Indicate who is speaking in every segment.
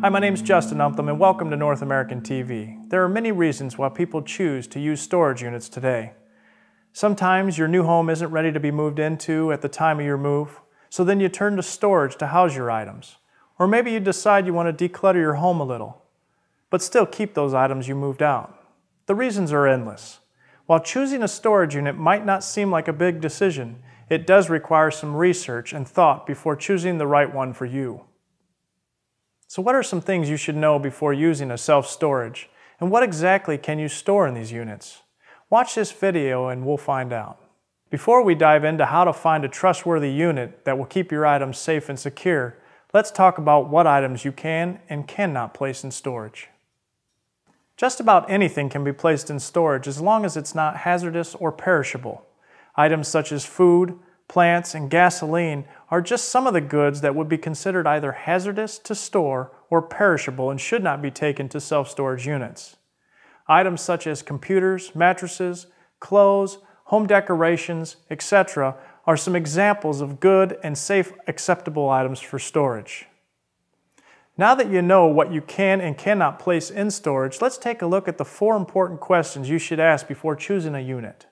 Speaker 1: Hi, my name is Justin Umtham and welcome to North American TV. There are many reasons why people choose to use storage units today. Sometimes your new home isn't ready to be moved into at the time of your move, so then you turn to storage to house your items. Or maybe you decide you want to declutter your home a little, but still keep those items you moved out. The reasons are endless. While choosing a storage unit might not seem like a big decision, it does require some research and thought before choosing the right one for you. So what are some things you should know before using a self-storage? And what exactly can you store in these units? Watch this video and we'll find out. Before we dive into how to find a trustworthy unit that will keep your items safe and secure, let's talk about what items you can and cannot place in storage. Just about anything can be placed in storage as long as it's not hazardous or perishable. Items such as food, plants, and gasoline are just some of the goods that would be considered either hazardous to store or perishable and should not be taken to self-storage units. Items such as computers, mattresses, clothes, home decorations, etc. are some examples of good and safe acceptable items for storage. Now that you know what you can and cannot place in storage, let's take a look at the 4 important questions you should ask before choosing a unit.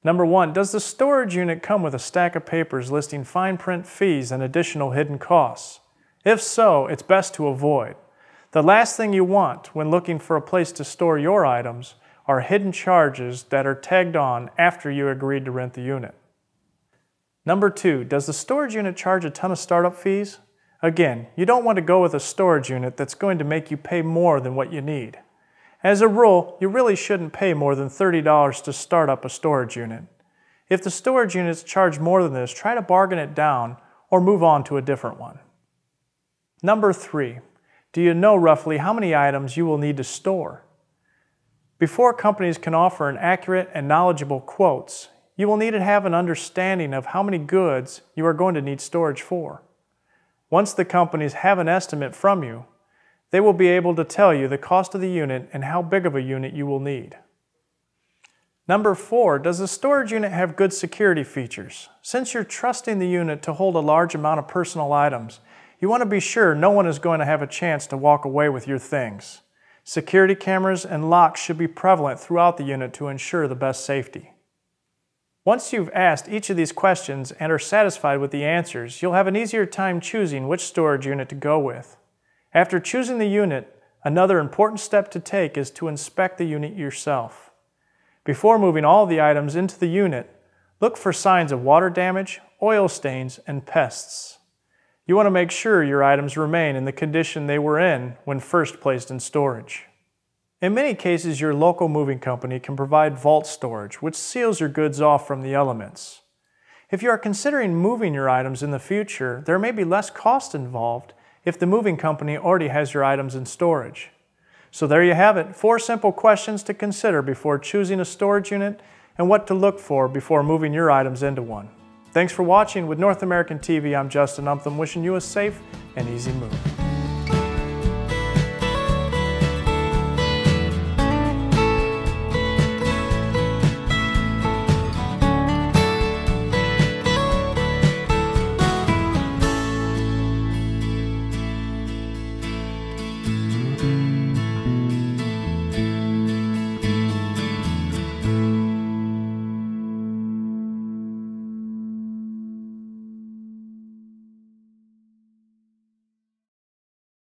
Speaker 1: Number 1, does the storage unit come with a stack of papers listing fine print fees and additional hidden costs? If so, it's best to avoid. The last thing you want when looking for a place to store your items are hidden charges that are tagged on after you agreed to rent the unit. Number 2, does the storage unit charge a ton of startup fees? Again, you don't want to go with a storage unit that's going to make you pay more than what you need. As a rule, you really shouldn't pay more than $30 to start up a storage unit. If the storage units charge more than this, try to bargain it down or move on to a different one. Number 3, do you know roughly how many items you will need to store? Before companies can offer an accurate and knowledgeable quotes, you will need to have an understanding of how many goods you are going to need storage for. Once the companies have an estimate from you, they will be able to tell you the cost of the unit and how big of a unit you will need. Number 4, does the storage unit have good security features? Since you're trusting the unit to hold a large amount of personal items, you want to be sure no one is going to have a chance to walk away with your things. Security cameras and locks should be prevalent throughout the unit to ensure the best safety. Once you've asked each of these questions and are satisfied with the answers, you'll have an easier time choosing which storage unit to go with. After choosing the unit, another important step to take is to inspect the unit yourself. Before moving all the items into the unit, look for signs of water damage, oil stains, and pests. You want to make sure your items remain in the condition they were in when first placed in storage. In many cases, your local moving company can provide vault storage, which seals your goods off from the elements. If you are considering moving your items in the future, there may be less cost involved if the moving company already has your items in storage. So there you have it, 4 simple questions to consider before choosing a storage unit and what to look for before moving your items into one. Thanks for watching. With North American TV, I'm Justin Umtham, wishing you a safe and easy move.